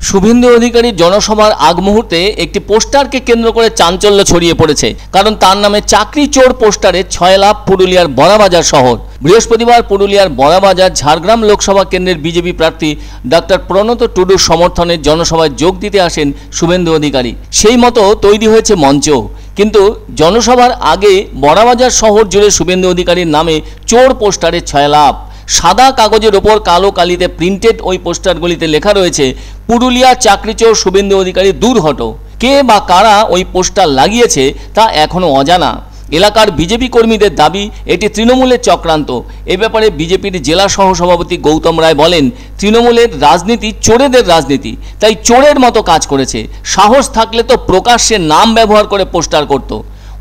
শুভেন্দু অধিকারীর জনসভার আগ মুহূর্তে একটি পোস্টারকে কেন্দ্র করে চাঞ্চল্য ছড়িয়ে পড়েছে, কারণ তার নামে চাকরি চোর পোস্টারে 6 লাভ পুরুলিয়ার বড়াবাজার শহর। বৃহস্পতিবার পুরুলিয়ার বড়াবাজার ঝাড়গ্রাম লোকসভা কেন্দ্রের বিজেপি প্রার্থী ডক্টর প্রণত টুডুর সমর্থনে জনসভায় যোগ দিতে আসেন শুভেন্দু অধিকারী। সেই মতো তৈরি হয়েছে মঞ্চ, কিন্তু জনসভার আগে বড়াবাজার শহর জুড়ে শুভেন্দু অধিকারীর নামে চোর পোস্টারে 6 লাভ। সাদা কাগজের ওপর কালো কালিতে প্রিন্টেড ওই পোস্টারগুলিতে লেখা রয়েছে, পুরুলিয়া চাকরিচোর শুভেন্দু অধিকারী দূর হটো। কে বা কারা ওই পোস্টার লাগিয়েছে তা এখনও অজানা। এলাকার বিজেপি কর্মীদের দাবি এটি তৃণমূলের চক্রান্ত। এ ব্যাপারে বিজেপির জেলা সহসভাপতি গৌতম রায় বলেন, তৃণমূলের রাজনীতি চোরেদের রাজনীতি, তাই চোরের মতো কাজ করেছে। সাহস থাকলে তো প্রকাশ্যে নাম ব্যবহার করে পোস্টার করত।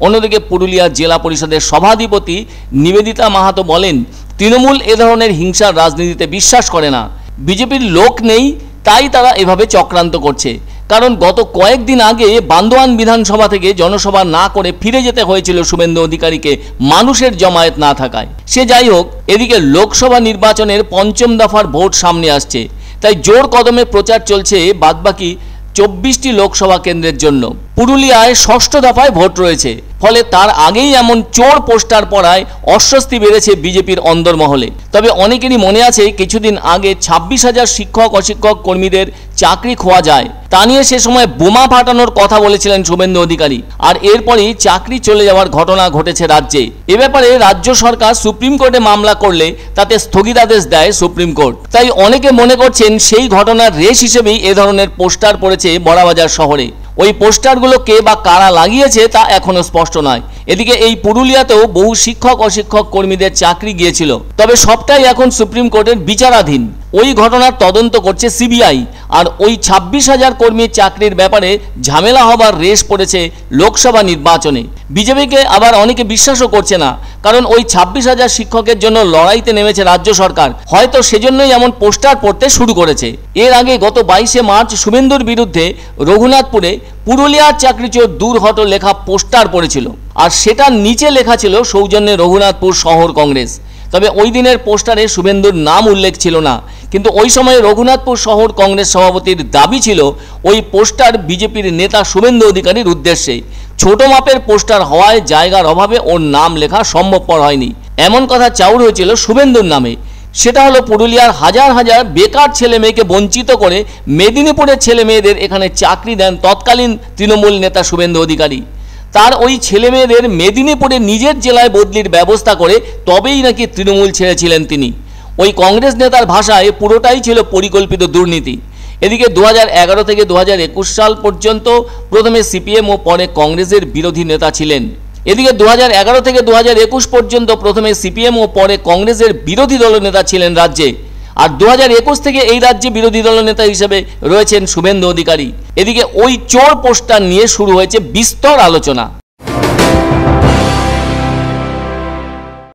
অন্যদিকে পুরুলিয়া জেলা পরিষদের সভাধিপতি নিবেদিতা মাহাতো বলেন, তৃণমূল এ ধরনের হিংসার রাজনীতিতে বিশ্বাস করে না। বিজেপির লোক নেই, তাই তারা এভাবে চক্রান্ত করছে। কারণ গত কয়েকদিন আগে বান্দোয়ান বিধানসভা থেকে জনসভা না করে ফিরে যেতে হয়েছিল শুভেন্দু অধিকারীকে মানুষের জমায়েত না থাকায়। সে যাই হোক, এদিকে লোকসভা নির্বাচনের ৫ম দফার ভোট সামনে আসছে, তাই জোর কদমে প্রচার চলছে বাদবাকি ২৪টি লোকসভা কেন্দ্রের জন্য। পুরুলিয়ায় ৬ষ্ঠ দফায় ভোট রয়েছে, ফলে তার আগেই এমন চোর পোস্টার পড়ায় অস্বস্তি বেড়েছে বিজেপির অন্দরমহলে। তবে অনেকেরই মনে আছে, কিছুদিন আগে ২৬,০০০ শিক্ষক অশিক্ষক কর্মীদের চাকরি খোয়া যায়, তা নিয়ে সে সময় বোমা ফাটানোর কথা বলেছিলেন শুভেন্দু অধিকারী। আর এরপরই চাকরি চলে যাওয়ার ঘটনা ঘটেছে রাজ্যে। এ ব্যাপারে রাজ্য সরকার সুপ্রিম কোর্টে মামলা করলে তাতে স্থগিতাদেশ দেয় সুপ্রিম কোর্ট। তাই অনেকে মনে করছেন সেই ঘটনার রেশ হিসেবেই এ ধরনের পোস্টার পড়েছে বড়াবাজার শহরে। ওই পোস্টারগুলো কে বা কারা লাগিয়েছে তা এখনো স্পষ্ট নয়। এদিকে এই পুরুলিয়াতেও বহু শিক্ষক অশিক্ষক কর্মীদের চাকরি গিয়েছিল, তবে সবটাই এখন সুপ্রিম কোর্টের বিচারাধীন। ওই ঘটনার তদন্ত করছে সিবিআই। আর ওই ২৬,০০০ কর্মীর চাকরির ব্যাপারে ঝামেলা হবার রেশ পড়েছে লোকসভা নির্বাচনে। বিজেপিকে আবার অনেকে বিশ্বাসও করছে না, কারণ ওই ২৬,০০০ শিক্ষকের জন্য লড়াইতে নেমেছে রাজ্য সরকার। হয়তো সেজন্যই এমন পোস্টার পড়তে শুরু করেছে। এর আগে গত ২২শে মার্চ শুভেন্দুর বিরুদ্ধে রঘুনাথপুরে পুরুলিয়ার চাকরিচোর দূর হটো লেখা পোস্টার পড়েছিল, আর সেটার নিচে লেখা ছিল সৌজন্যে রঘুনাথপুর শহর কংগ্রেস। তবে ওই দিনের পোস্টারে শুভেন্দুর নাম উল্লেখ ছিল না, কিন্তু ওই সময় রঘুনাথপুর শহর কংগ্রেস সভাপতির দাবি ছিল ওই পোস্টার বিজেপির নেতা শুভেন্দু অধিকারীর উদ্দেশ্যে। ছোট মাপের পোস্টার হওয়ায় জায়গার অভাবে ওর নাম লেখা সম্ভবপর হয়নি, এমন কথা চাউর হয়েছিল শুভেন্দুর নামে। সেটা হলো, পুরুলিয়ার হাজার হাজার বেকার ছেলে মেয়েকে বঞ্চিত করে মেদিনীপুরের ছেলে মেয়েদের এখানে চাকরি দেন তৎকালীন তৃণমূল নেতা শুভেন্দু অধিকারী। তার ওই ছেলে মেয়েদের মেদিনীপুরে নিজের জেলায় বদলির ব্যবস্থা করে তবেই নাকি তৃণমূল ছেড়েছিলেন তিনি। ওই কংগ্রেস নেতার ভাষায় পুরোটাই ছিল পরিকল্পিত দুর্নীতি। এদিকে ২০১১ থেকে ২০২১ সাল পর্যন্ত প্রথমে সিপিএম ও পরে কংগ্রেসের বিরোধী নেতা ছিলেন। এদিকে ২০১১ থেকে ২০২১ পর্যন্ত প্রথমে সিপিএম ও পরে কংগ্রেসের বিরোধী দলনেতা ছিলেন রাজ্যে। আর ২০২১ থেকে এই রাজ্যে বিরোধী দলনেতা হিসেবে রয়েছেন শুভেন্দু অধিকারী। এদিকে ওই চোর পোস্টার নিয়ে শুরু হয়েছে বিস্তর আলোচনা।